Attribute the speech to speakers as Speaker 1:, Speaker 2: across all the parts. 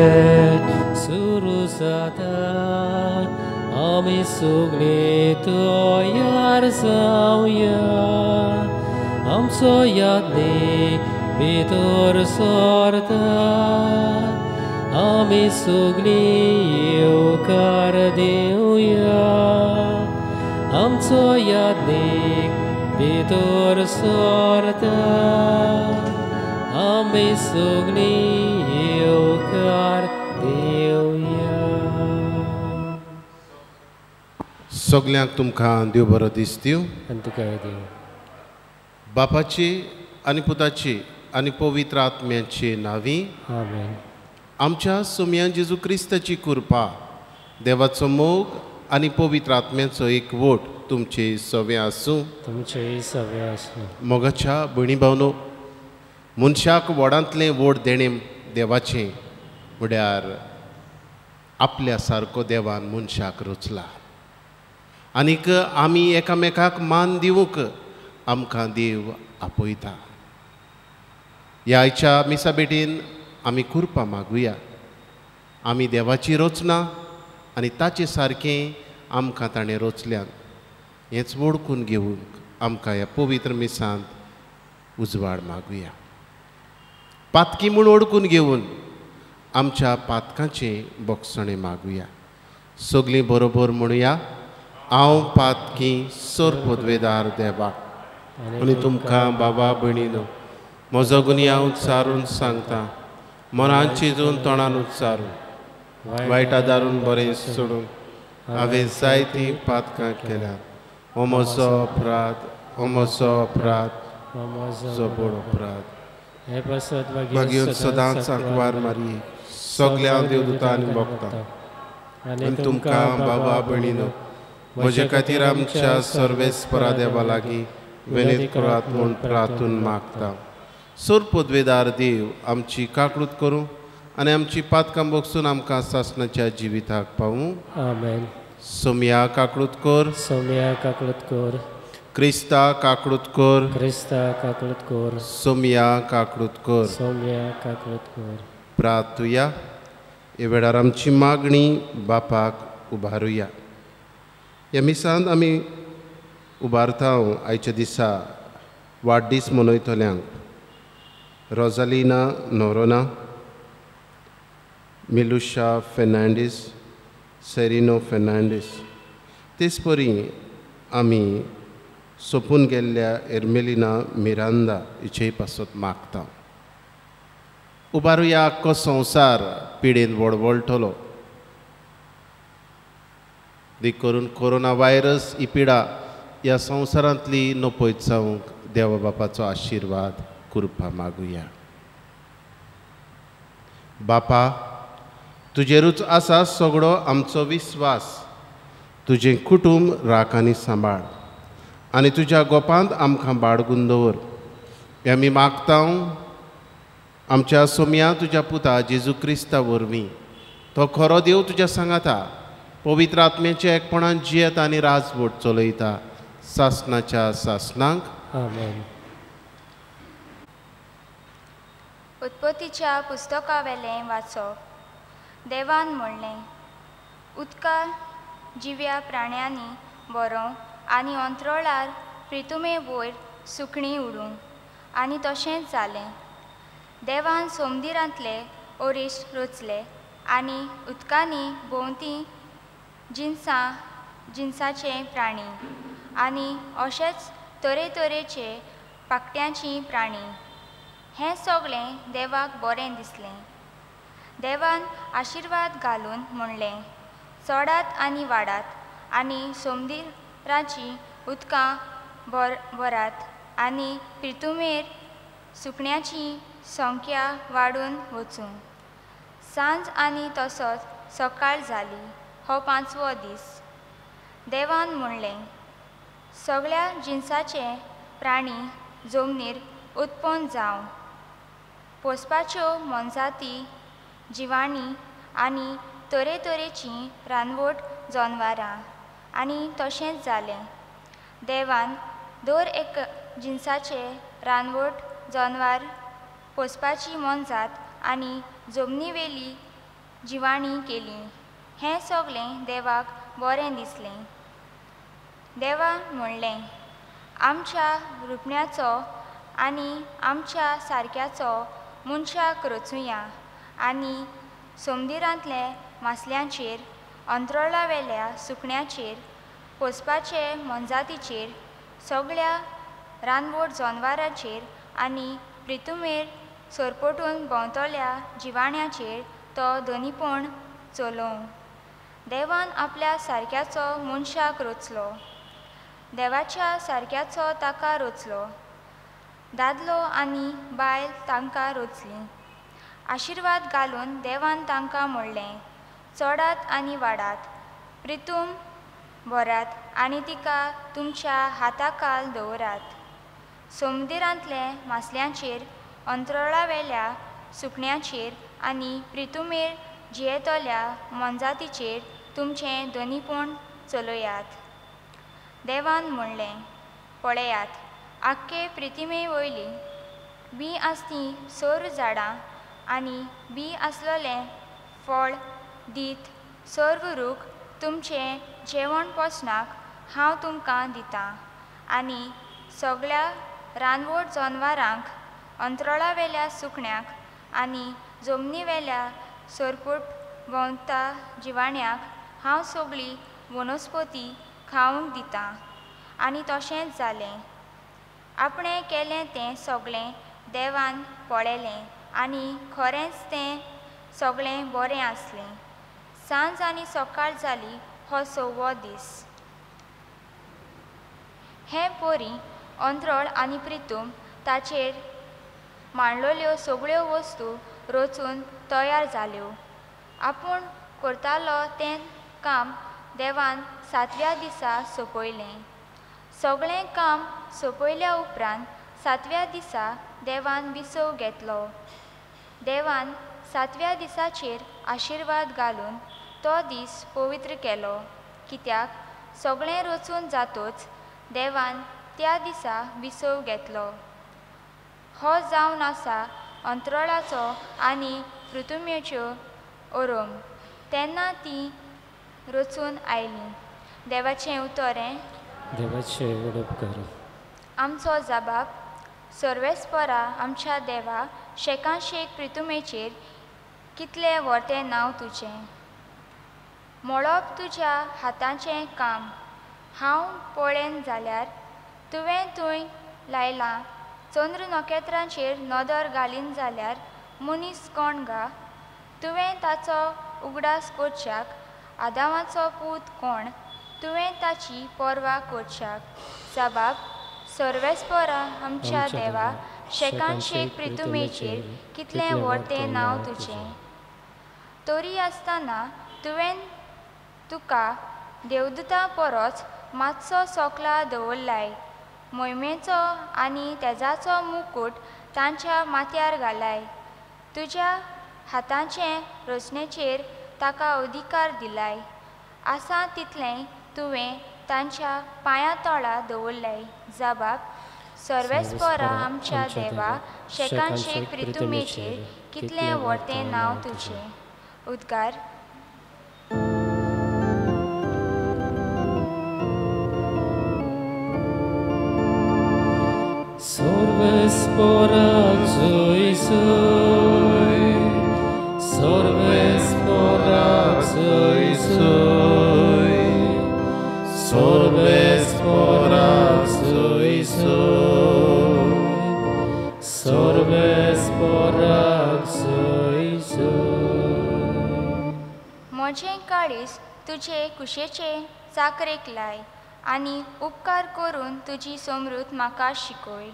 Speaker 1: सुरू जाता आमी सगळीं तयार जावया आमचो यादनीक भितर सरता आमी सगळीं येवकार दिवया आमचो यादनीक भितर सरता आमी सगळीं येवकार दिवया.
Speaker 2: सगल्यांक तुमकां देव बरो दीस दिवं.
Speaker 1: आनी तुकाय देव.
Speaker 2: बापाची आनी पुताची आनी पवित्र आत्म्याची नांवी.
Speaker 1: आमेन.
Speaker 2: आमच्या सोम्या जेजू क्रिस्ताची कृपा देवाचो मोग आनी पवित्र आत्म्याचो एकवट तुमचे सवे आसूं.
Speaker 1: तुमचेय सवे आसूं.
Speaker 2: मोगाच्या भयणी भावनो, मनशाक व्हडांतलें व्हड देणें देवाचें म्हळ्यार आपल्या सारको देवान मनशाक रचला आनीक आमी एकामेकाक मान दिवंक आमकां देव आपयता. ह्या आयच्या मिसा बेटीन आमी कृपा मागुया. आमी देवाची रचना आनी ताचे सारकें आमकां ताणें रचल्यान हेंच वळखून घेवंक आमकां ह्या पवित्र मिसांत उजवाड मागुया. पातकी म्हूण ओळखून घेवन आमच्या पातकांचें बोगसणें मागुया. सगलीं बरोबर म्हणुया. हांव पातकी सर पदवेदार देवाक आनी तुमकां बाबा भयणीनो म्हजो गुनी हांव उच्चारून सांगता. मनांत चिंतून तोंडान उच्चारून वायटा दारून बरें सोडून हांवें जायतीं पातकां केल्यात. हो म्हजो अपराध, हो म्हजो अपराध, म्हजो बड अपराध. मागीर सदांच सांकवार मारी सगल्या देवदूतां आनी भक्तां आनी तुमकां बाबा भयणीनो म्हजे खातीर आमच्या सर्वेस्परा देवा लागीं विनत करात म्हूण प्रार्थून मागता. सर पदवेदार देव आमची काकळूत करूं आनी आमची पातकां बोगसून आमकां सासणाच्या जिविताक पावूं.
Speaker 1: आमेन.
Speaker 2: सोम्या काकळूत कर.
Speaker 1: सोम्या काकळूत कर.
Speaker 2: क्रिस्ता काकळूत कर.
Speaker 1: क्रिस्ता काकळूत कर.
Speaker 2: सोम्या काकळूत कर.
Speaker 1: सोम्या काकळूत कर.
Speaker 2: प्रार्थुया. हे वेळार आमची मागणी बापाक उबारुया. ह्या मिसांत आमी उबारता आयच्या दिसा वाडदीस मनयतल्यांक रोजालिना नोरोना, मिलुशा फेर्नांडीस, सेरिनो फेर्नांडीस. तेच परी आमी सोपून गेल्ल्या एर्मेलिना मिरांदा हिचेय पासत मागता. उबारुया. आख्खो संवसार पिडेन वळवळटलो. देखून करून कोरोना व्हायरस ही पिडा ह्या संवसारांतली नपयत जावंक देवा बापाचो आशिर्वाद कृपा मागुया. बापा, तुजेरूच आसा सगळो आमचो विस्वास. तुजें कुटुंब राख आनी सांबाळ आनी तुज्या गोपांत आमकां बाळगून दवर. हें आमी मागता आमच्या सोम्या तुज्या पुता जेजू क्रिस्ता वरवीं. तो खरो देव तुज्या सांगाता पवित्र आत्म्याच्या एकपणान जियेत आनी राजवट चलयता सासणाच्या सासणांक.
Speaker 1: आमेन.
Speaker 3: उत्पत्तीच्या पुस्तका वेलें वाचप. देवान म्हणलें, उदकार जिव्या प्राण्यांनी बरो आनी अंतरोळार प्रितुमे वयर सुकणीं उडूं. आनी तशेंच जालें. देवान सोमदिरांतले ओरेश रचले आनी उदकांनी भोंवती जिन्साचे प्राणी आनी अशेंच तरेतरेचे पाकट्यांची प्राणी. हें सगळें देवाक बरें दिसलें. देवान आशिर्वाद घालून म्हणलें, चडात आनी वाडात आनी सोमदिराची उदकां भरात आनी प्रितुमेर सुकण्याची संख्या वाडून वचूं. सांज आनी तसोच सकाळ जाली. हो 5वो दीस. देवान म्हणलें, सगळ्या जिन्साचे प्राणी जमनीर उत्पन्न जावं. पोसपाच्यो मनजाती, जिवाणी आनी तरेतरेचीं रानवट जनवारां. आनी तशेंच जालें. देवान दर एक जिन्साचे रानवट जनवार पोसपाची मनजात आनी जमनीवेली जिवाणी केली. हें सगळें देवाक बरें दिसलें. देवान म्हणलें, आमच्या रुपण्याचो आनी आमच्या सारक्याचो मनशाक रचुया आनी समुद्रांतले मासल्यांचेर, अंतराळावेल्या सुकण्यांचेर, पोसपाचे मोनजातीचेर, सगळ्या रानवट जनावरांचेर आनी पृथ्वीर सोरपटून भोंवतल्या जिवाण्याचेर तो धनीपण चलोवं. देवान आपल्या सारक्याचो मनशाक रचलो. देवाच्या सारक्याचो ताका रचलो. दादलो आनी बायल तांकां रचली. आशिर्वाद घालून देवान तांकां म्हणलें, चडात आनी वाडात, पृथ्वी भरात आनी तिका तुमच्या हाताखाल दवरात. समुद्रांतले मासल्यांचेर, अंतराळावेल्या सुकण्यांचेर आनी पृथ्वीर जियेतल्या मोनजातीचेर तुमचें धनीपण चलयात. देवान म्हणलें, पळयात, आख्खे पृथ्वी वयली बी आसती सर झाडां आनी बी आसलोलें फळ दीत सर्व रूख तुमचें जेवण पोसणाक हांव तुमकां दितां. आनी सगळ्या रानवट जनावरांक, अंतराळावेल्या सुकण्यांक आनी जमनीवेल्या सोरपट भोंवता जिवाण्याक हांव सगळी वनस्पती खावंक दितां. आनी तशेंच जालें. आपणें केलें तें सगळें देवान पळयलें आनी खरेंच तें सगळें बरें आसलें. सांज आनी सकाळ जाली हो 6वो दीस. हे पोरी अंतराळ आनी पृथ्वी ताचेर मांडलोल्यो सगळ्यो वस्तू रचून तयार जाल्यो. आपूण करतालो तें काम देवान 7व्या दिसा सोंपयलें. सगळें काम सोंपयल्या उपरांत 7व्या दिसा देवान विसव घेतलो. देवान 7व्या दिसाचेर आशिर्वाद घालून तो दीस पवित्र केलो, कित्याक सगळें रचून जातूच देवान त्या दिसा विसव घेतलो. हो जावन आसा अंतराळाचो आनी पृथ्वीच्यो ओरोम. तेन्ना ती रचून आयली. देवाचें उतोरें.
Speaker 1: देवाचे उपकार.
Speaker 3: आमचो जबाब. सर्वेस्परा आमच्या देवा, शेकांशेक पृथ्वीचेर कितलें व्हडलें नांव तुजें. मळब तुज्या हातांचें काम. हांव पळयन जाल्यार तुवें थंय लायलां. चंद्र नखेत्रांचेर नदर घालीन जाल्यार मनीस कोण गा. तुवें ताचो उगडास करच्याक. आदामाचो पूत कोण, तुवें ताची पर्वा करच्याक. जबाब. सर्वेस्परा आमच्या देवा, शेकांशेक पृथ्वीचेर कितलें व्हडलें नांव तुजें. तरी आसतना तुवें तुका देवदूतां परस मातसो सोकला दवरलाय. मोहिमेचो आनी तेजाचो मुकूट तांच्या माथ्यार घालाय. तुज्या हातांचे रचनेचेर ताका अधिकार दिलाय. आसा तितलें तुवें तांच्या पांयां तळा दवरलाय. जबाब. सर्वेस्परा आमच्या देवा, शेकांशेक पृथ्वीचेर कितलें व्हडलें नांव तुजें. उद्गार.
Speaker 1: Sorvesporak zoi zoi, sorvesporak zoi zoi, sorvesporak zoi zoi, sorvesporak zoi zoi.
Speaker 3: म्हजें काळीज तुजे कुशेचे चाकरेक लाय आनी उपकार करून तुजी समृद्ध म्हाका शिकय.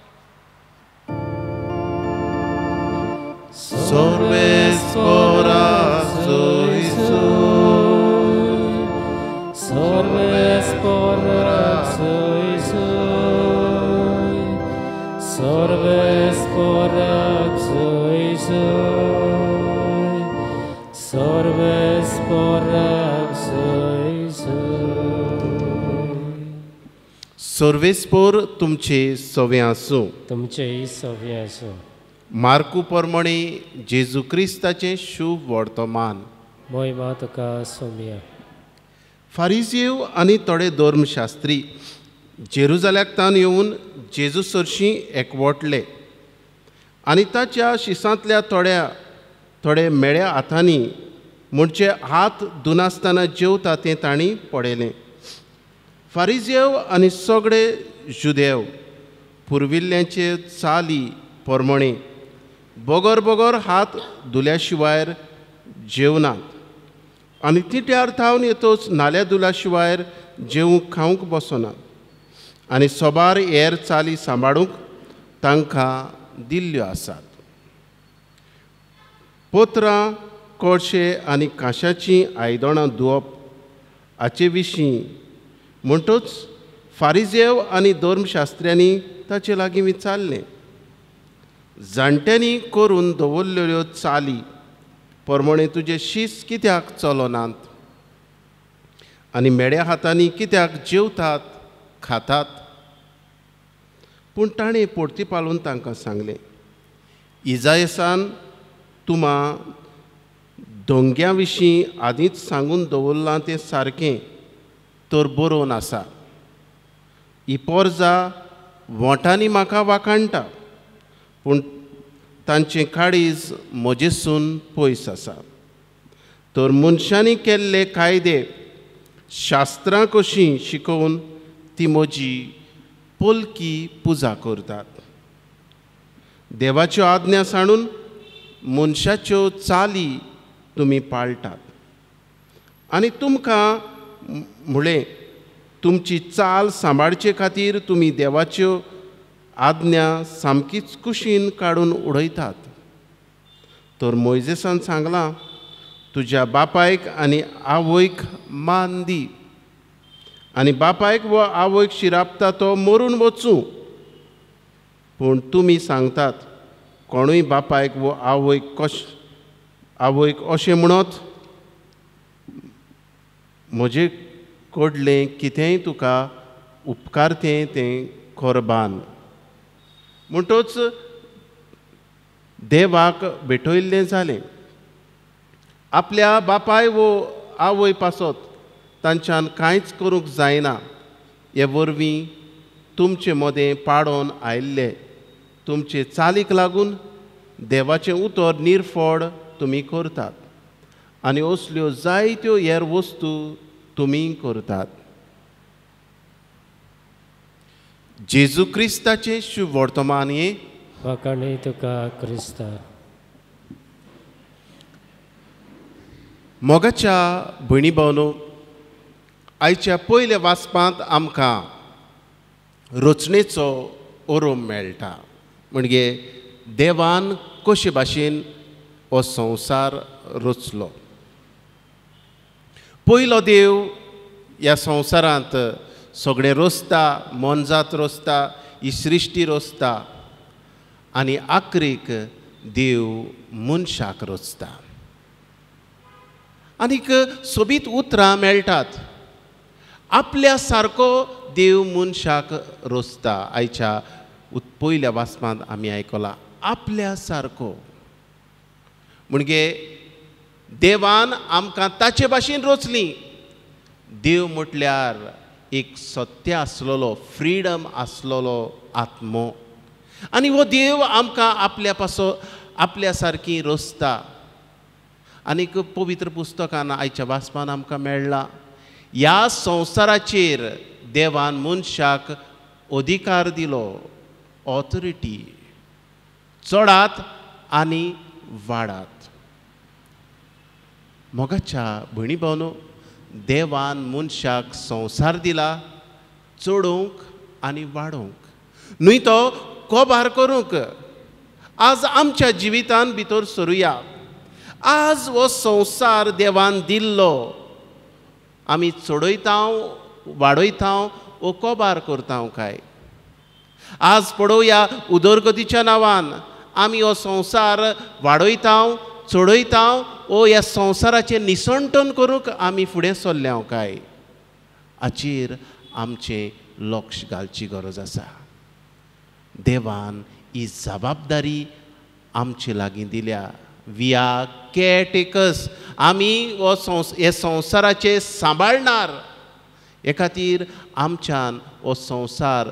Speaker 2: Sorvesporak zoi zoi,
Speaker 1: sorvesporak zoi zoi, sorvesporak zoi zoi, sorvesporak zoi zoi.
Speaker 2: सर्वेस्पोर तुमचे सवे आसूं.
Speaker 1: तुमचेय सवे आसूं.
Speaker 2: मार्कू प्रमाणे जेजू क्रिस्ताचें शुभ वर्तमान.
Speaker 1: मोहिमा तुका सोम्या.
Speaker 2: फारिझेव आनी थोडे धर्मशास्त्री जेरुजाल्याक तान येवन जेजू सरशीं एकवटले आनी ताच्या शिसांतल्या थोडे मेळ्या हातांनी म्हणचे हात धुनासतना जेवता तें तांणी पळयलें. फारिझेव आनी सगळे जुदेव पुर्विल्ल्यांचे चाली प्रमाणे बोगोर हात धुल्या शिवाय जेवनात आनी तिट्यार थावन येतोच नाल्या धुल्या शिवाय जेवूंक खावंक बसनात आनी सोबार हेर चाली सांबाळूंक तांकां दिल्ल्यो आसात. पोत्रां, कोळशे आनी कांशाचीं आयदनां धुवप हाचे विशीं म्हणटूच फारिझेव आनी धर्मशास्त्र्यांनी ताचे लागीं विचारलें, जाणट्यांनी करून दवरलेल्यो चाली प्रमाणे तुजे शीस कित्याक चलनात आनी मेड्या हातांनी कित्याक जेवतात खातात? पूण ताणें परती पालून तांकां सांगलें, इजायासान तुमां दोंग्यां विशीं आदींच सांगून दवरलां तें सारकें तर बरोवन आसा. ही पोरजा वोटांनी म्हाका वाखाणटा पूण तांचें काळीज म्हजेसून पयस आसा. तर मनशांनी केल्ले कायदे शास्त्रां कशीं शिकोवन ती म्हजी पोलकी पुजा करतात. देवाच्यो आज्ञा सांडून मनशाच्यो चाली तुमी पाळटात आनी तुमकां म्हळें तुमची चाल सांबाळचे खातीर तुमी देवाच्यो आज्ञा सामकीच कुशीन काडून उडयतात. तर मोइजेसान सांगलां, तुज्या बापायक आनी आवयक मान दी आनी बापायक वो आवयक शिरापता तो मरून वचूं. पूण तुमी सांगतात, कोणूय बापायक वो आवयक अशें म्हणत म्हजे कडलें कितेंय तुका उपकारतें तें कोरबान. म्हणटूच देवाक भेटयल्लें जालें. आपल्या बापाय वो आवय पासत तांच्यान कांयच करूंक जायना. हे वरवीं तुमचे मोदें पाडोन आयिल्ले तुमचे चालीक लागून देवाचें उतर निरफोड तुमी करतात आनी असल्यो जायत्यो हेर वस्तू तुमी करतात. जेजू क्रिस्ताचें शुभ वर्तमान हें
Speaker 1: वाखाणी तुका क्रिस्ता.
Speaker 2: मोगाच्या भयणी भावनो, आयच्या पयल्या वाचपांत आमकां रचणेचो ओरोम मेळटा. म्हणजे देवान कशे भाशेन हो संवसार रचलो. पयलो देव ह्या संवसारांत सगळें रचता, मनजात रचता, ही सृश्टी रचता आनी आखरीक देव मनशाक रचता. आनीक सोबीत उतरां मेळटात. आपल्या सारको देव मनशाक रचता. आयच्या पयल्या वाचपांत आमी आयकलां, आपल्या सारको. म्हणजे देवान आमकां ताचे भाशेन रचलीं. देव म्हटल्यार एक सत्य आसलेलो, फ्रीडम आसलेलो आत्मो आनी हो देव आमकां आपल्या सारकी रचता. आनीक पवित्र पुस्तकान आयच्या वाचपान आमकां मेळ्ळां, ह्या संवसाराचेर देवान मनशाक अधिकार दिलो, ऑथॉरिटी, चडात आनी वाडात. मोगाच्या भयणी भावनो, देवान मनशाक संवसार दिला चडोवंक आनी वाडोवंक, न्हय तो कोबार करूंक. आज आमच्या जिवितान भितर सरुया. आज हो संवसार देवान दिल्लो आमी चडयता, वाडयता वो कोबार करता काय? आज पळोवया, उदरगतीच्या नांवान आमी हो संवसार वाडयता, चडयता वो ह्या संवसाराचें निसंटन करूंक आमी फुडें सरल्या काय? हाचेर आमचें लक्ष घालची गरज आसा. देवान ही जबाबदारी आमचे लागीं दिल्या. We are caretakers. आमी हे संवसाराचे सांबाळणार. हे खातीर आमच्यान हो संवसार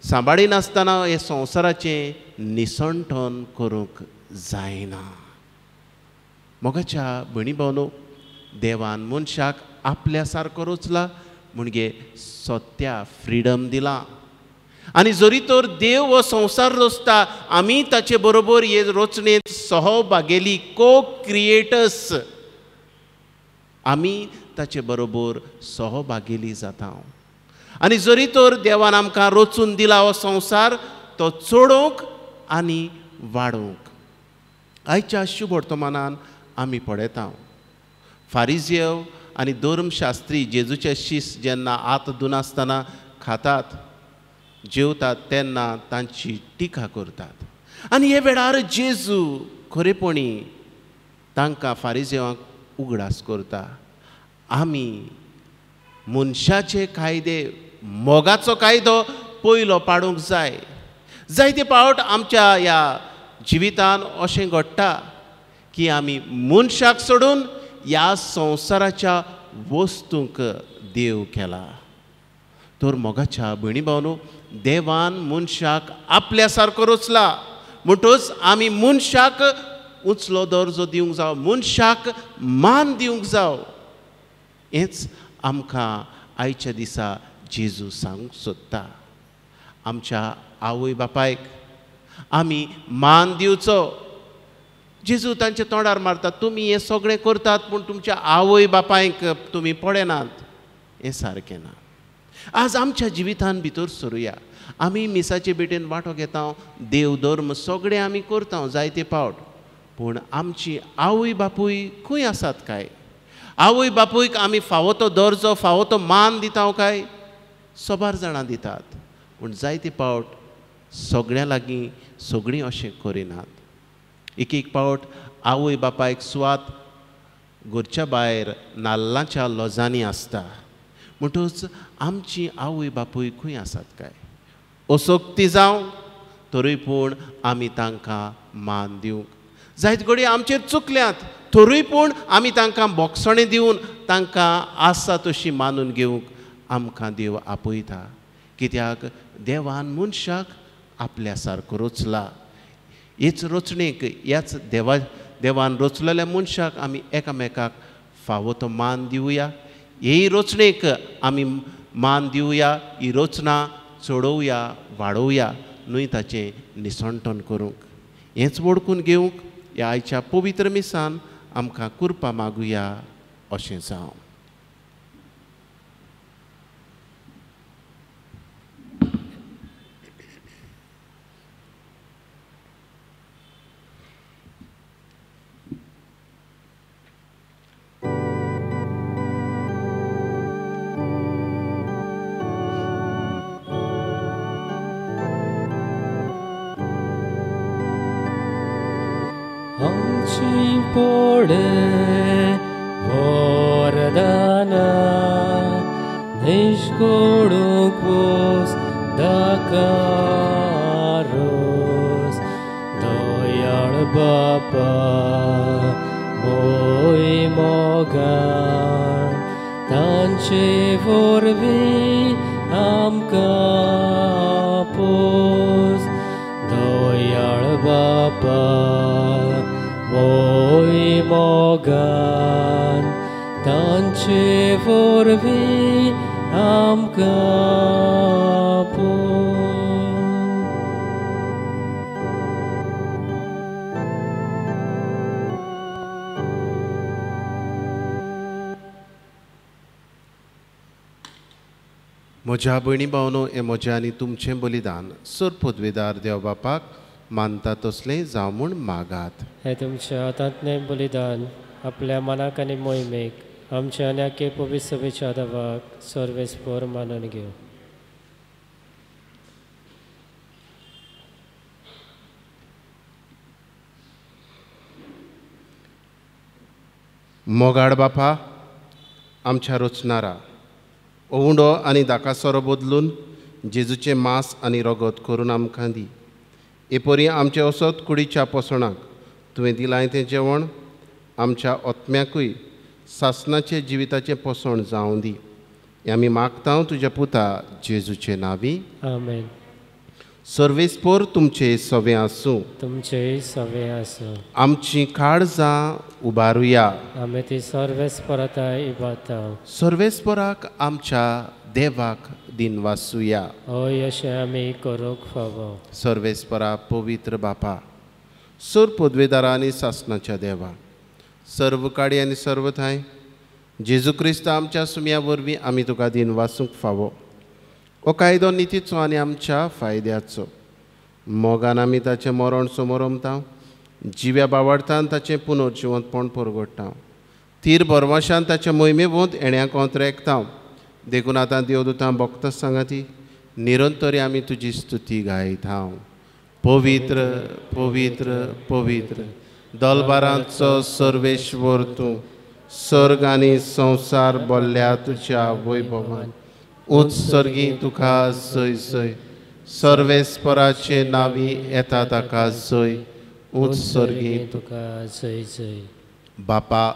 Speaker 2: सांबाळिनासतना हे संवसाराचें निसंठण करूंक जायना. मोगाच्या भयणी भावनो, देवान मनशाक आपल्या सारको रचला म्हणजे सत्या फ्रिडम दिला. आनी जरी तर देव हो संवसार रचता, आमी ताचे बरोबर हे रचणेंत सहभागेली, को क्रिएटर्स. आमी ताचे बरोबर सहभागेली जाता. आनी जरी तर देवान आमकां रचून दिला हो संवसार, तो चडोवंक आनी वाडोवंक. आयच्या शुभ वर्तमानान आमी पळयता फारिजेव आनी धर्मशास्त्री जेजूचे शिश्य जेन्ना आत धुनासतना खातात, जेवतात, तेन्ना तांची टिका करतात. आनी हे वेळार जेजू खरेपणी तांकां फारिजेवांक उगडास करता. आमी मनशाचे कायदे, मोगाचो कायदो पयलो पाडूंक जाय. जायते पावट आमच्या ह्या जिवितान अशें घडटा की आमी मनशाक सोडून ह्या संवसाराच्या वस्तूंक देव केला. तर मोगाच्या भयणी भावनो, देवान मनशाक आपल्या सारको रचला म्हणटच आमी मनशाक उंचलो दर्जो दिवंक जावं, मनशाक मान दिवंक जावं. हेच आमकां आयच्या दिसा जेजू सांगूंक सोदता. आमच्या आवय बापायक आमी मान दिवचो. जेजू तांच्या तोंडार मारता, तुमी हे सगळें करतात पूण तुमच्या आवय बापायक तुमी पळयनात. हें सारकें ना. आज आमच्या जिवितान भितर सरुया. आमी मिसाचे बेटेन वांटो घेता, देव धर्म सगळें आमी करता जायते पावट, पूण आमची आवय बापूय खंय आसात काय? आवय बापूयक आमी फावो तो दर्जो, फावो तो मान दिता काय? सोबार जाणां दितात, पूण जायते पावट सगळ्यां लागीं सगळीं अशें करिनात. एक पावट आवय बापायक सुवात घरच्या भायर नाल्लांच्या लॉजांनी आसता. म्हणटच आमची आवय बापूय खंय आसात काय? असोक्ती जावं तरी पूण आमी तांकां मान दिवंक. जायत घडी आमचेर चुकल्यात तरूय पूण आमी तांकां बोगसणें दिवन तांकां आसा तशी मानून घेवंक आमकां देव आपयता. कित्याक देवान मनशाक आपल्या सारको रचला. हेच रचणेक, ह्याच देवान रचलेल्या मनशाक आमी एकामेकाक फावो तो मान दिवया. हे रचणेक आमी मान दिवया. ही रचना चडोवया, वाडोवया, न्हय ताचें निसंठण करूंक. हेंच वळखून घेवंक ह्या आयच्या पवित्र मिसान आमकां कृपा मागुया अशें जावं.
Speaker 1: Pode vordana Nishkoduk vos dakaros Doyal bapa Moi mogan Tanche vorvi amkapos Doyal bapa Moi mogan Tanche vorvi amkapos
Speaker 2: म्हज्या भयणी भावनो, हें म्हजें आनी तुमचें बलिदान सरपदवेदार देव बापाक मानता तसलें जावं म्हूण मागात.
Speaker 1: हे तुमच्या हातांतलें बलिदान आपल्या मनाक आनी मोहिमेक आमच्या आनी आख्खे पवित्र सभेच्या आदाराक सर्वेस्पर मानून घेव.
Speaker 2: मोगाड बापा, आमच्या रचणारा ओवुंडो आनी दाकासोरो बदलून जेजूचें मांस आनी रगत करून आमकां दी. एपरी आमचे वसत कुडीच्या पोसणाक तुवें दिलां तें जेवण आमच्या आत्म्याकूय सासणाचे जिविताचें पोसण जावं दी. हें आमी मागता तुज्या पुता जेजूचे नांवी.
Speaker 1: आमेन.
Speaker 2: सर्वेस्पोर तुमचे सवें आसूं.
Speaker 1: तुमचेय सवें आसूं.
Speaker 2: आमची काळजां उबारुया.
Speaker 1: आमी ती सर्वेस्परताय इबाता.
Speaker 2: सर्वेस्पराक आमच्या देवाक दिन वासुया.
Speaker 1: हय अशें आमी करूंक फावो.
Speaker 2: सर्वेस्परा पवित्र बापा, सर पदवेदारा आनी सासणाच्या देवा, सर्व काडी आनी सर्व थाय जेजू क्रिस्त आमच्या सुम्या वरवीं आमी तुका दिन वासूंक फावो. हो कायदो नितीचो आनी आमच्या फायद्याचो. मोगान आमी ताचें मरण समोर रमता, जिव्या बावडटान ताचें पुनर्जिवंतपण परगडटा, तीर बरवाशान ताच्या मोहिमेवंत येण्याक रेखता. देखून आतां देवदूतां भक्त सांगाती निरंतरी आमी तुजी स्तुती गायता. पवित्र पवित्र पवित्र दलबारांचो सर्वेश्वर तूं, सर्ग आनी संवसार बोल्ल्या तुज्या वैभवान. उत्सर्गी तुका जय जय. सर्वेस्पराचे नांवी येता ताका जय. उत्सर्गी
Speaker 1: तुका जय जय.
Speaker 2: बापा,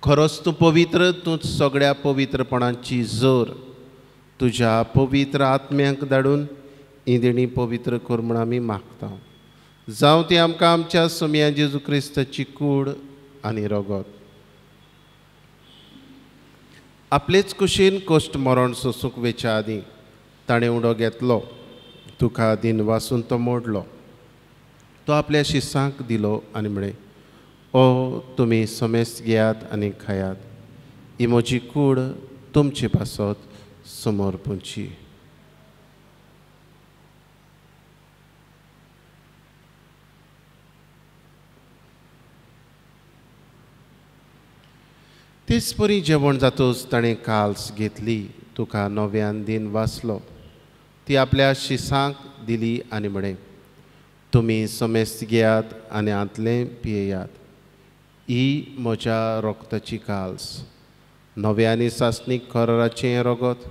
Speaker 2: खरोच तूं पवित्र. तूं सगळ्या पवित्रपणाची जोर तुज्या पवित्र आत्म्याक धाडून ही देणी पवित्र कर म्हूण आमी मागता. जावं ती आमकां आमच्या सुम्या जेजू क्रिस्ताची कूड आनी रगत. आपलेच कुशीन कोश्ट मरण सोसूंक वेच्या आदीं ताणें उडो घेतलो. तुका दिन वासून तो मोडलो. तो आपल्या शिसांक दिलो आनी म्हळें, ओ तुमी समेस्त घेयात आनी खायात. ही म्हजी कूड तुमचे पासत समोर पोंची. तेच परी जेवण जातूच ताणें काल्स घेतली. तुका नव्यान दिन वाचलो. ती आपल्या शिसांक दिली आनी म्हळें, तुमी समेस्त घेयात आनी आंतलें पियेयात. ही म्हज्या रोगताची काल्स, नव्या आनी सासणीक कराराचें रगत,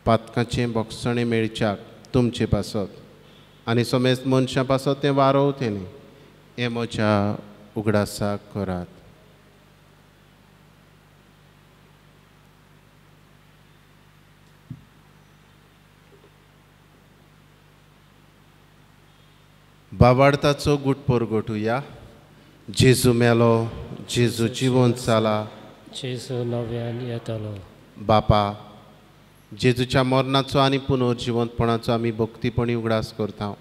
Speaker 2: पातकाचें बोगसणें मेळच्याक तुमचे पासत आनी समेस्त मनशां पासत तें वारोवतेलें. हें म्हज्या उगडासाक करात. बावाडताचो गूट परगटुया. जेजू मेलो, जेजू जिवंत जाला,
Speaker 1: जेजू नव्यान येतलो.
Speaker 2: बापा, जेजूच्या मरणाचो आनी पुनर्जिवंतपणाचो आमी भक्तीपणी उगडास करता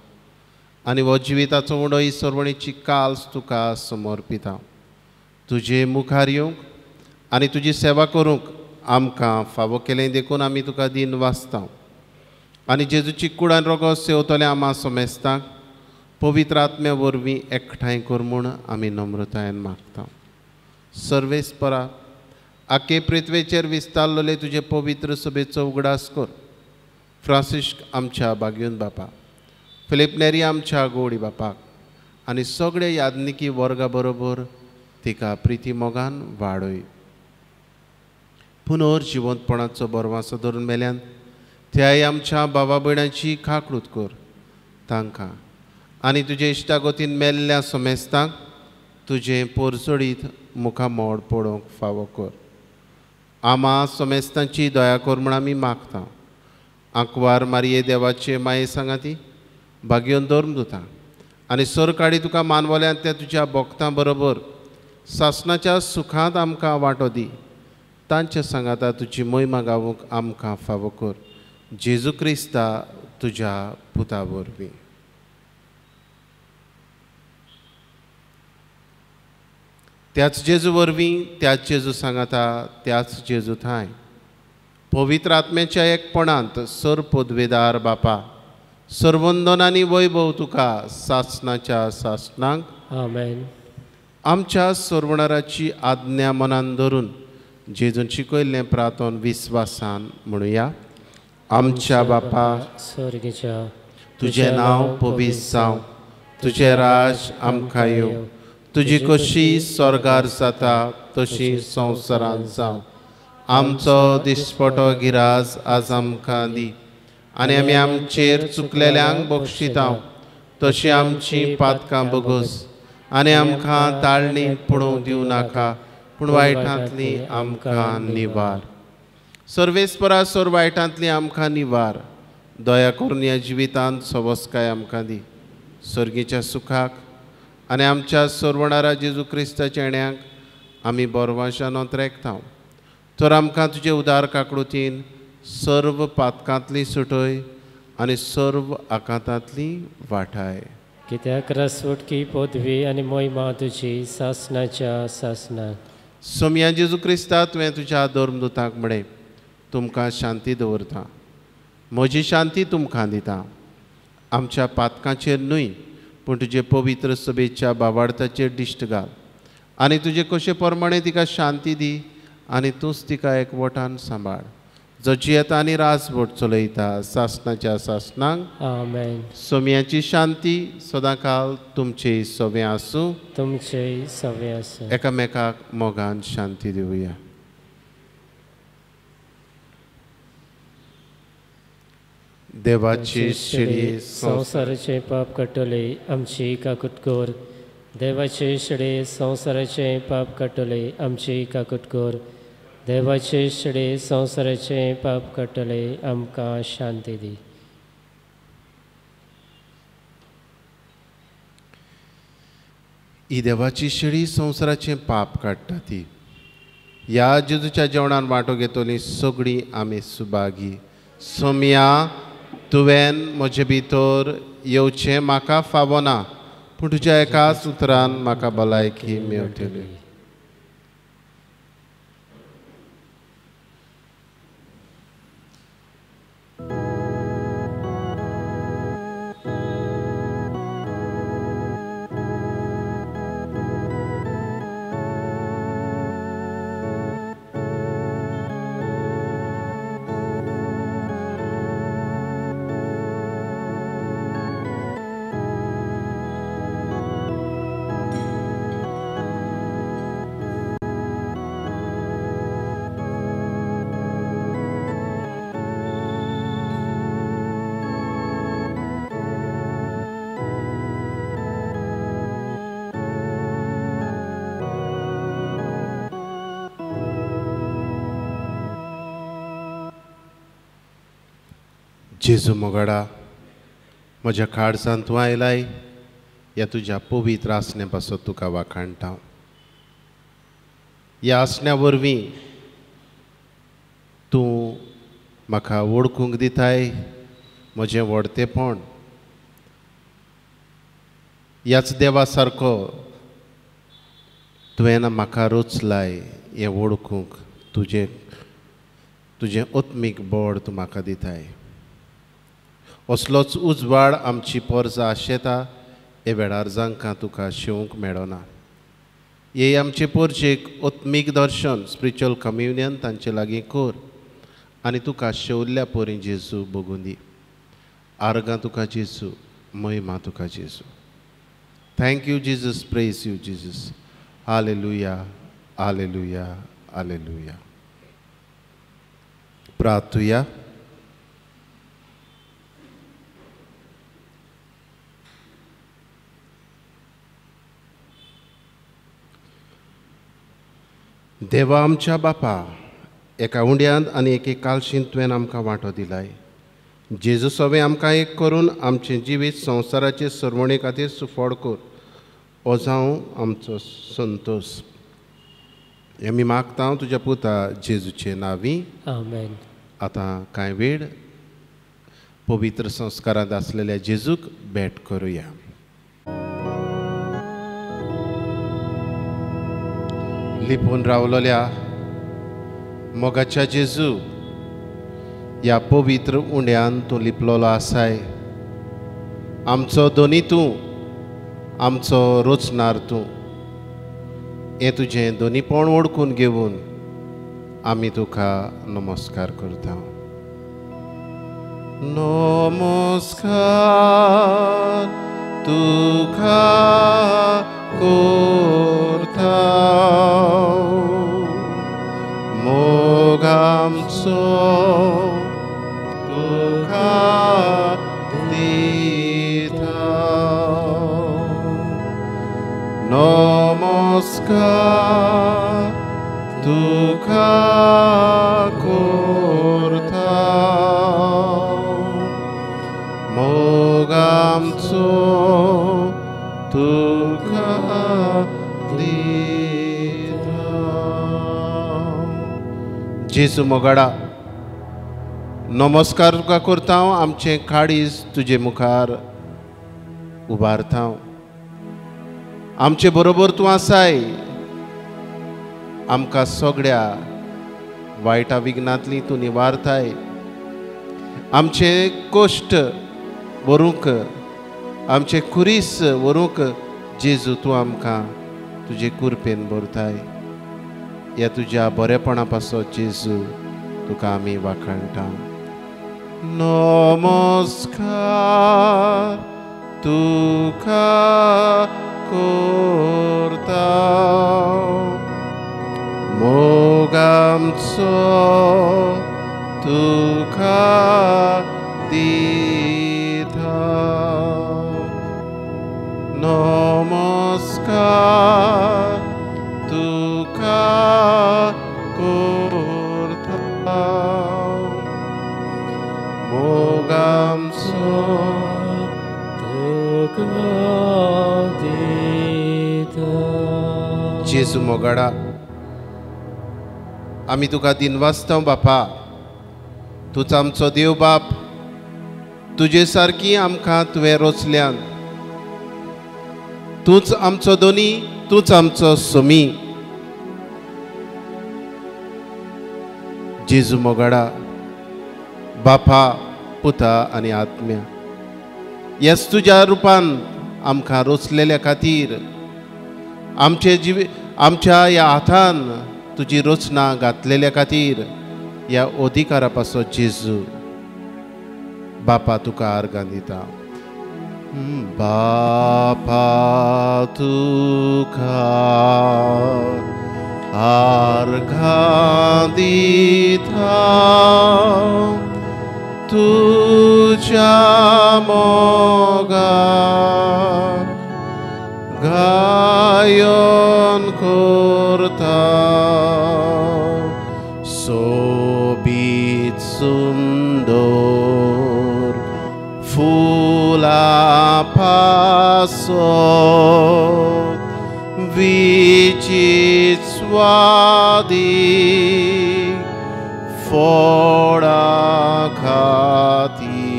Speaker 2: आनी हो जिविताचो उडो ही सर्वणीची काल्स तुका समर्पिता. तुजे मुखार येवंक आनी तुजी सेवा करूंक आमकां फावो केलें देखून आमी तुका दिन वाचता. आनी जेजूची कूड आनी रगत सेवतले आम्हा समेस्तांक पवित्र आत्म्या वरवीं एकठांय कर म्हूण आमी नम्रतायेन मागता. सर्वेस्परा, आखे पृथ्वेचेर विस्तारलेले तुजे पवित्र सभेचो उगडास कर. फ्रांसिस्क आमच्या बागयोन बापा, फिलिप नेरी आमच्या गोडी बापाक आनी सगळे यादनिकी वर्गा बरोबर तिका प्रिती मोगान वाडय. पुनर्जिवंतपणाचो बरवासो धरून मेल्यान त्याय आमच्या भावा भयणांची खाकरूत कर. तांकां आनी तुजे इश्टागोतीन मेल्ल्या समेस्तांक तुजें पोरसोडीत मुखामोड पडोवंक फावो कर. आम्हा समेस्तांची दया कर म्हूण आमी मागता. आंकवार मारये देवाचे माये सांगाती भाग्योन धर्म दिता आनी सर काडी तुका मानवल्यान त्या तुज्या भक्तां बरोबर सासणाच्या सुखांत आमकां वांटो दी. तांच्या सांगाता तुजी महिमा गावूंक आमकां फावो कर. जेजू क्रिस्ता तुज्या पुता वरवीं. त्याच जेजू वरवीं, त्याच जेजू सांगाता, त्याच जेजू थाय पवित्र आत्म्याच्या एकपणांत सर पदवेदार बापा, सर्वंदन आनी वैभव तुका सासणाच्या सासणांक
Speaker 1: आमेन.
Speaker 2: आमच्या सर्वणाराची आज्ञा मनान धरून जेजून शिकयल्लें प्रार्थन विस्वासान म्हणुया. आमच्या बापा
Speaker 1: स्वर्गीच्या,
Speaker 2: तुजें नांव पवित्र जावं. तुजें राज आमकां येवं. तुजी कशी स्वर्गार जाता तशी संवसारांत जावं. आमचो दिसपटो गिराज आज आमकां दी आनी आमी आमचेर चुकलेल्यांक बक्षिता तशी आमची पातकां बगोस आनी आमकां ताळणीक पडूंक दिवं नाका, पूण वायटांतली आमकां निवार. सर्वेस्परा सोर वायटांतली आमकां निवार. दया करून ह्या जिवितांत सवस्काय आमकां दी. सर्गीच्या सुखाक आनी आमच्या सोरवणारा जेजू क्रिस्ताच्या येण्याक आमी बोरवाशान नोंतरेकतांव. तर आमकां तुजे उदार काकूतीन सर्व पातकांतली सुटय आनी सर्व आकांतांतली वाटाय.
Speaker 1: कित्याक रसवटकी पदवी आनी मोहिमा तुजी सासणाच्या सासणाक.
Speaker 2: सोम्या जेजू क्रिस्ता तुवें तुज्या धर्मदुताक म्हणे तुमकां शांती दवरता, म्हजी शांती तुमकां दिता. आमच्या पातकांचेर न्हय पूण तुजे पवित्र सभेच्या बावार्थाचेर दिश्ट घाल आनी तुजे कशे प्रमाणे तिका शांती दी आनी तूंच तिका एकवटान सांबाळ. जो जियेता आनी रासभर चलयता सासणाच्या सासणाक.
Speaker 1: आमेन.
Speaker 2: सोम्याची शांती सदांकाल तुमचे सवे आसूं.
Speaker 1: तुमचे सवे आसूं.
Speaker 2: एकामेकाक मोगान शांती दिवया. देवाची शिडी
Speaker 1: संवसाराचे पाप काडटले आमची काकुटकोर. देवाचे शिडे संवसाराचे पाप काडटले आमची काकुटकोर. देवाचे शिडे संवसाराचे पाप काडटले आमकां शांती दी.
Speaker 2: ही देवाची शिडी संवसाराचे पाप काडटा ती. ह्या जेजूच्या जेवणान वांटो घेतली सगळीं आमी सुभागी. सोम्या तुवें म्हजे भितर येवचें म्हाका फावना, पूण तुज्या एकाच उतरान म्हाका भलायकी मेळटली. जेजू मोगडा, म्हज्या काळजांत तूं आयलाय ह्या तुज्या पवित्र आसण्या पासत तुका वाखाणटा. ह्या आसण्या वरवीं तूं म्हाका वळखूंक दिताय म्हजें व्हडतेपण. ह्याच देवा सारको तुवें म्हाका रोचलाय हें वळखूंक. तुजें ओत्मीक बळ तूं म्हाका दिताय. असलोच उजवाड आमची पोरजां आशेता हे वेळार जांकां तुका शिवूंक मेळना. हे आमचे पोरजेक ओत्मीक दर्शन स्पिरिच्युअल कम्युनियन तांचे लागीं कर आनी तुका शेवल्ल्या पोरी जेजू बगून दी. आर्गां तुका जेजू, महिमा तुका जेजू. Thank you Jesus, praise you Jesus. Hallelujah, hallelujah, hallelujah. प्रार्थुया. देवा आमच्या बापा, एका उंड्यांत आनी एके कालशींत तुवें आमकां वांटो दिलाय. जेजू सवें आमकां एक करून आमचें जिवीत संवसाराचे सरवणे खातीर सुफोड कर. हो जावं आमचो संतोश. हें आमी मागता तुज्या पुता जेजूचे नांवी.
Speaker 1: आमेन.
Speaker 2: आतां कांय वेळ पवित्र संस्कारांत आसलेल्या जेजूक भेट करुया. लिपून रावलेल्या मोगाच्या जेजू, ह्या पवित्र उंड्यान तूं लिपलोलो आसाय. आमचो दोनी तूं, आमचो रोचणार तूं. हें तुजें दोनीपण ओळखून घेवन आमी तुका नमस्कार करता. नमस्कार तुका करता, मोग आमचो तुका दिता. नमस्कार तुका करता मोग आमचो तुका दिता। जेजू मोगाडा नमस्कार तुका करता हांव आमचें काळीज तुजे मुखार उबारता आमचे बरोबर तूं आसाय आमकां सगळ्या वायटा विघ्नांतली तूं निवारताय आमचे कश्ट व्हरूंक आमचे कुरीस व्हरूंक जेजू तूं आमकां तुजे कुरपेन भरताय ह्या तुज्या बरेपणा पासत जेजू तुका आमी वाखाणटा। नमस्कार तुका करता मोग आमचो तुका दिता। नमस्कार तुका करता मोग आमचो तुका दिता। जेजू मोगाडा आमी तुका दिनवासता बापा तूंच आमचो देव बाप तुजे सारकी आमकां तुवें रचल्यान तूंच आमचो दोनी तूंच आमचो समी। जेजू मोगाडा बापा पुता आनी आत्म्या ह्याच तुज्या रुपान आमकां रचलेल्या खातीर आमच्या ह्या हातान तुजी रचना घातलेल्या खातीर ह्या अधिकारा पासत जेजू बापा तुका आर्गां दिता। बापा तुका आर्गां दिता तुज्या मोगाक गायन करता सोबीत सुंदर फुलां पासत विचित स्वादीक फळां खातीर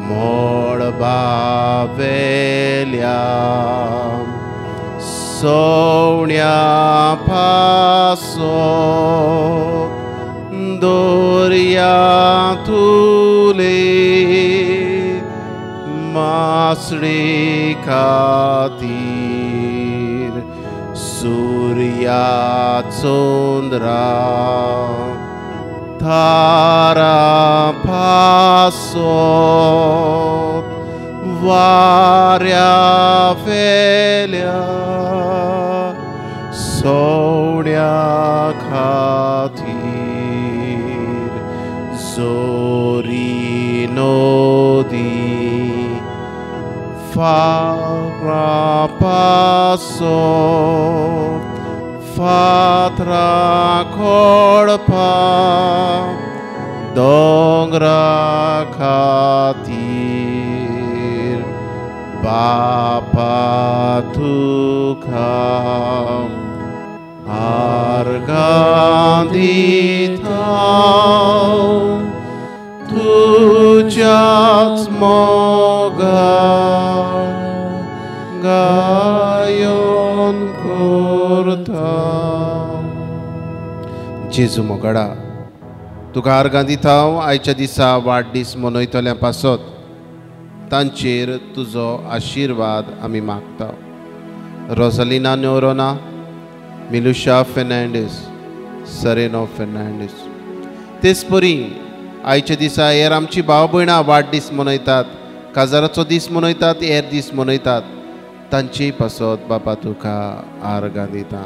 Speaker 2: मळबा वेल्या सवण्या पासत दर्या तुले मासळे खातीर सुर्या चंद्रा तारा पासत वाऱ्या वेल्या सवण्या खातीर जोरी नदी फारा पासत फातरा खोडपा दोंगरा खातीर बापा तुका आर्गां दिता तुज्याच मोगाक गायन करता। जेजू मोगाडा तुका आर्गां दिता आयच्या दिसा वाडदीस मनयतल्या पासत तांचेर तुजो आशिर्वाद आमी मागता। रोझालिना नोरोना मिलुशा फेर्नांडीस सरेनो फेर्नांडीस तेच परी आयच्या दिसा हेर आमची भाव भयणां वाडदीस मनयतात काजाराचो दीस मनयतात हेर दीस मनयतात तांची पासत बापा तुका आर्गां दिता।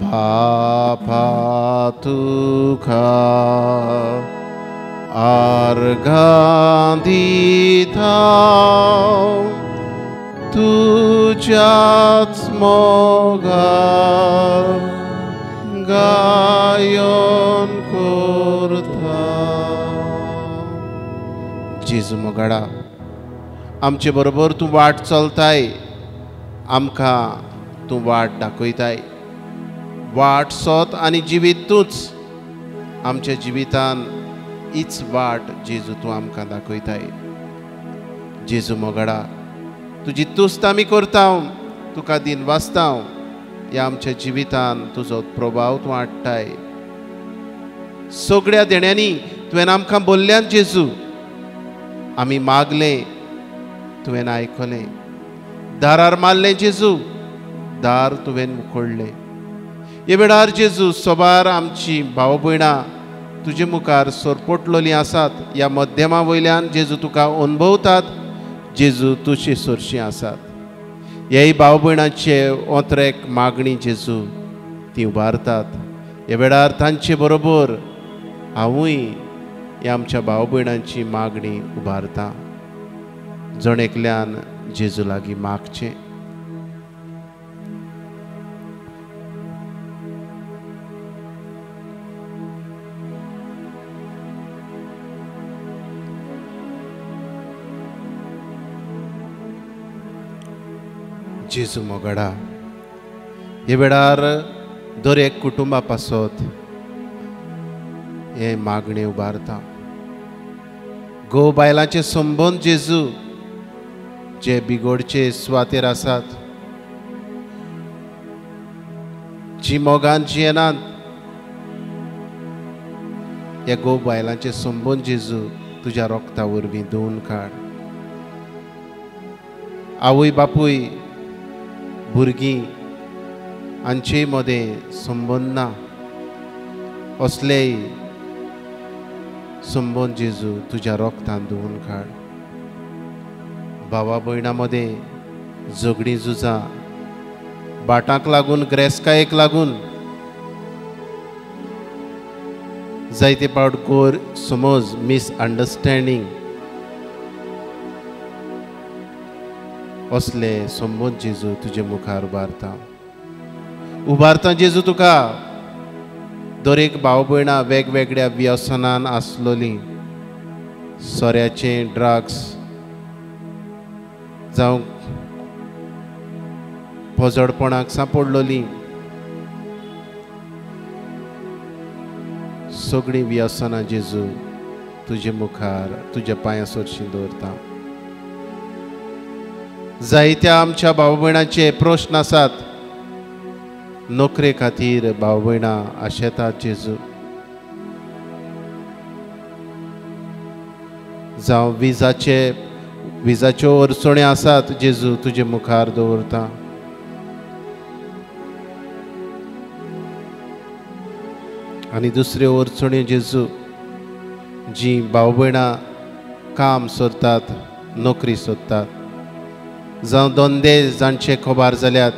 Speaker 2: बापा तुका आर्गां दिता तुझ्याच मोगार गायन करता. जेजू मोगाडा, आमचे बरोबर तूं वाट चलताय, आमकां तूं वाट दाखयताय. वाट सोत आनी जिवीत तूंच. आमच्या जिवितान हीच वाट जेजू तूं आमकां दाखयताय. जेजू मोगाडा, तुजी तुस्त आमी करता, तुका दिन वाचता. ह्या आमच्या जिवितान तुजो प्रभाव तूं हाडटाय. सगळ्या देण्यांनी तुवें आमकां बोल्ल्यान जेजू, आमी मागलें तुवें आयकलें. दारार मारलें जेजू, दार तुवें उखडलें. हे वेळार जेजू सोबार आमची भाव भयणां तुजे मुखार सोरपोटलोलीं आसात. ह्या मध्यमा वयल्यान जेजू तुका अनुभवतात. जेजू तुजी सोरशीं आसात. हेय भाव भयणांचे ओंत्रेक मागणी जेजू ती उबारतात. हे वेळार तांचे बरोबर हांवूय ह्या आमच्या भाव भयणांची मागणी उबारतां. जण एकल्यान जेजू लागीं मागचें. जेजू मोगाडा, हे वेळार दर एक कुटुंबा पासत हे मागणी उबारता. गो बायलांचे संबंद जेजू जे बिगोडचे सुवातेर आसात, जी मोगान जियेनात, हे गो बायलांचे संबंद जेजू तुज्या रोगता वरवीं धुवन काड. आवय बापूय भुरगीं हांचे मदें संबंद ना, असलेय संबंद जेजू तुज्या रोगतान धुवन काड. भावा भयणां मदें झगडीं झुजां, बाटांक लागून, ग्रेस्कायेक लागून जायते फावट कोर समज मिसअंडरस्टँडींग, असले संबंद जेजू तुजे मुखार उबारता जेजू. तुका दर एक भाव भयणां वेगवेगळ्या व्यसनान आसलोलीं, सोऱ्याचें, ड्रग्स जावं पोजडपणाक सांपडलोलीं, सगळीं व्यसनां जेजू तुजे मुखार तुज्या पांयां सोरशीं दवरता. जायत्या आमच्या भाव भयणांचे प्रश्न आसात. नोकरे खातीर भाव भयणां आशेतात जेजू, जावं विजाच्यो अडचण्यो आसात जेजू तुजे मुखार दवरता. आनी दुसऱ्यो अडचण्यो जेजू जी भाव भयणां काम सोदतात, नोकरी सोदतात, जावं धंदे जांचे खोबार जाल्यात,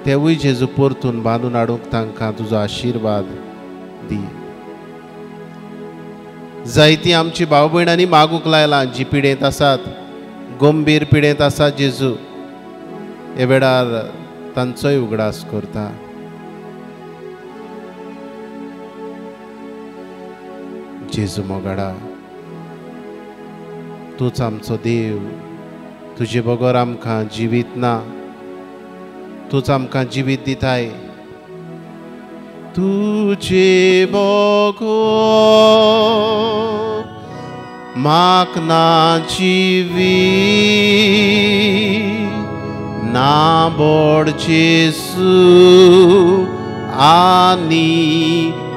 Speaker 2: तेवूय जेजू परतून बांदून हाडूंक तांकां तुजो आशिर्वाद दी. जायतीं आमची भाव भयणांनी मागूंक लायलां जी पिडेंत आसात, गंभीर पिडेंत आसात जेजू. हे वेळार तांचोय उगडास करता. जेजू मोगाडा, तूंच आमचो देव. तुजे बगर आमकां जिवीत ना, तूंच आमकां जिवीत दिताय. तुजे बगर म्हाक ना जिवीत, ना बोड जेजू आनी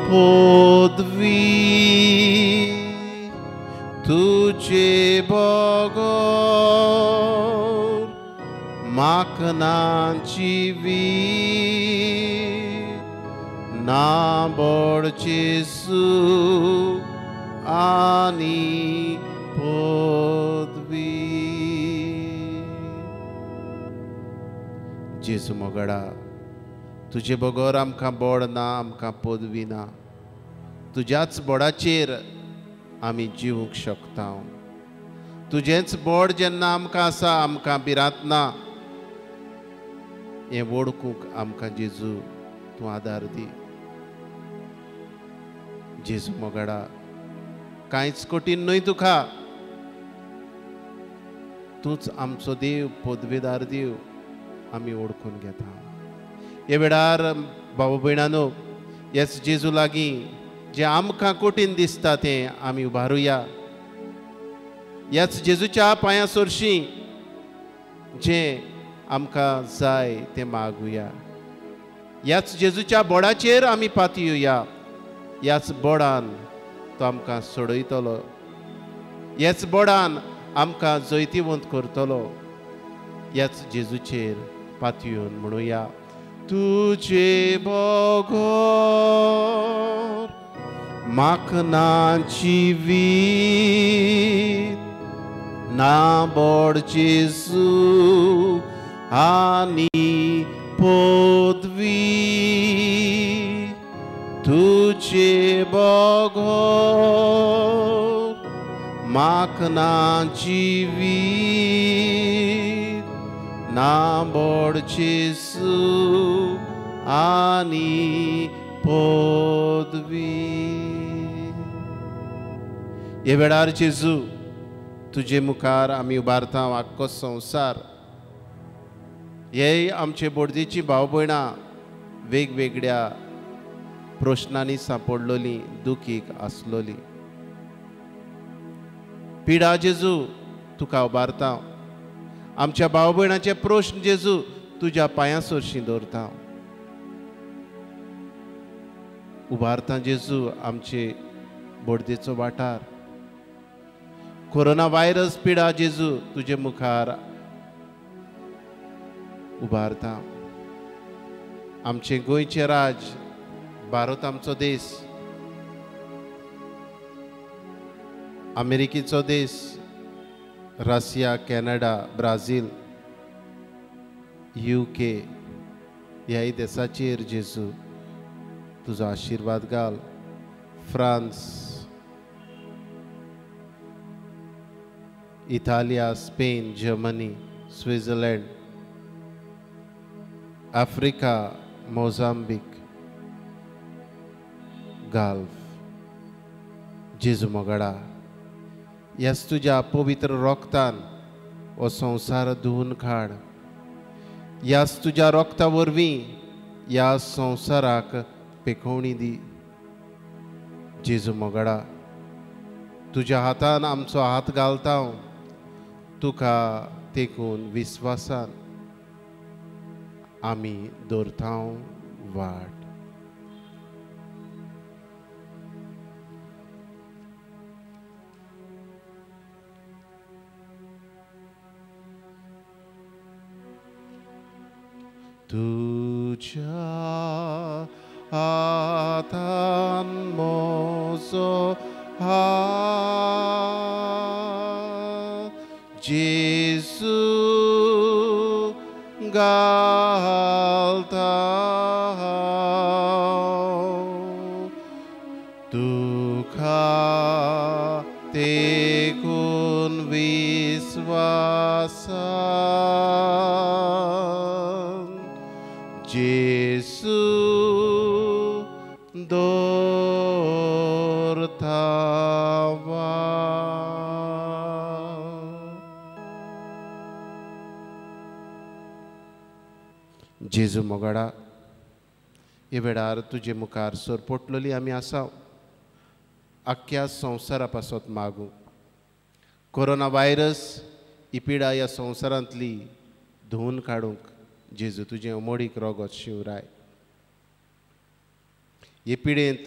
Speaker 2: पदवी. तुजे बगर म्हाक ना जिवीत, ना बोड जेजू आनी पदवी. जेजू मोगाडा, तुजे बगर आमकां बोड ना, आमकां पदवी ना. तुज्याच बोडाचेर आमी जिवूंक शकता. तुजेंच बोड जेन्ना आमकां आसा आमकां भिरांत ना हें वळखूंक आमकां जेजू तूं आदार दी. जेजू मोगाडा कांयच कठीण न्हय तुका. तूंच आमचो देव पदवेदार देव आमी ओळखून घेता. हे वेळार भाव भयणांनो हेच जेजू लागीं जें आमकां कठीण दिसता तें आमी उबारुया. ह्याच जेजूच्या पांयां सरशीं जें आमकां जाय तें मागुया. ह्याच जेजूच्या बोडाचेर आमी पातयुया. ह्याच बोडान तो आमकां सोडयतलो. ह्याच बोडान आमकां जैतिवंत करतलो. ह्याच जेजूचेर पातयेवन म्हणुया तुजे बोगोर म्हाका ना जिवीत ना बोड जेजू आनी पदवी. तुजे बोगोर म्हाका ना जिवीत ना बोड जेजू आनी पदवी. हे वेळार जेजू तुजे मुखार आमी उबारता आख्खो संवसार. हे आमचे बोडदेची भाव भयणां वेगवेगळ्या प्रश्नांनी सांपडलोलीं दुखीक आसलोलीं. पिडा जेजू तुका उबारता. आमच्या भाव भयणाचे प्रश्न जेजू तुज्या पांयां सरशीं दवरता. उबारता जेजू आमचे बोडदेचो वाठार. कोरोना व्हायरस पिडा जेजू तुजे मुखार उबारता. आमचे गोंयचे राज भारत आमचो देश, अमेरिकेचो देश, रशिया, कॅनडा, ब्राझील, UK ह्याय देशाचेर जेजू तुजो आशिर्वाद घाल. फ्रांस, इटालिया, Spain, Germany, Switzerland, Africa, Mozambique, Gulf जेजू मोगाडा ह्याच तुज्या पवित्र रोगतान हो संवसार धुवन काड. ह्याच तुज्या रोगता वरवीं ह्या संवसाराक पेखवणी दी. जेजू मोगाडा तुज्या हातान आमचो हात घालता. तुका तेकून विस्वासान आमी दवरता वाट. तुझ्या हातान मोजो हात जेजू घालता. तुका तेकून विस्वासान जेजू दवरता वाट. जेजू मोगाडा हे वेळार तुजे मुखार सरपटलोली आमी आसा. आख्ख्या संवसारा पासत मागू. कोरोना व्हायरस ही पिडा ह्या संवसारांतली धुवन काडूंक जेजू तुजें अमोडीक रोगत शिवराय. हे पिडेंत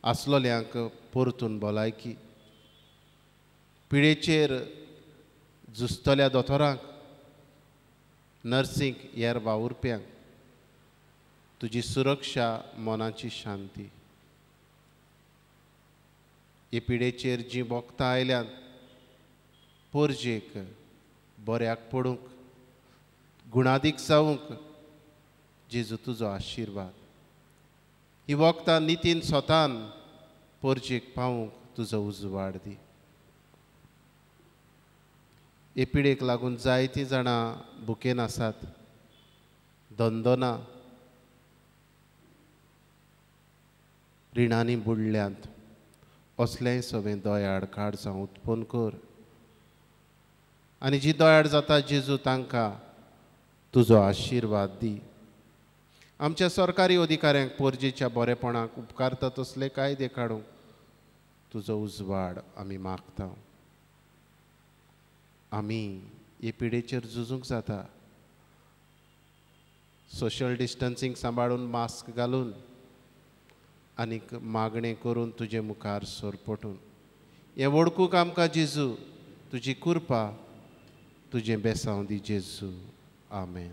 Speaker 2: आसलोल्यांक परतून भलायकी. पिडेचेर झुजतल्या दोतोरांक, नर्सींक, हेर वावुरप्यांक तुजी सुरक्षा, मनाची शांती. हे पिडेचेर जीं भोगतां आयल्यान पोरजेक बऱ्याक पडूंक, गुणादीक जावंक जेजू तुजो आशिर्वाद. ही वखदां नितीन स्वतान पोरजेक पावूंक तुजो उजवाड दी. हे पिडेक लागून जायतीं जाणां भुकेन आसात, धंदो ना, रिणांनी बुडल्यांत. असलेंय सगळें दोयाड काड जावं उत्पन्न कर. आनी जी दोयाड जाता जेजू तांकां तुजो आशिर्वाद दी. आमच्या सरकारी अधिकाऱ्यांक पोरजेच्या बरेपणाक उपकारता तसले कायदे काडूंक तुजो उजवाड आमी मागता. आमी हे पिडेचेर झुजूंक जाता. सोशल डिस्टन्सींग सांबाळून मास्क घालून आनीक मागणें करून तुजे मुखार सोरपटून हें वळखूंक आमकां जेजू तुजी कृपा, तुजें बेसांव दी जेजू. आमेन.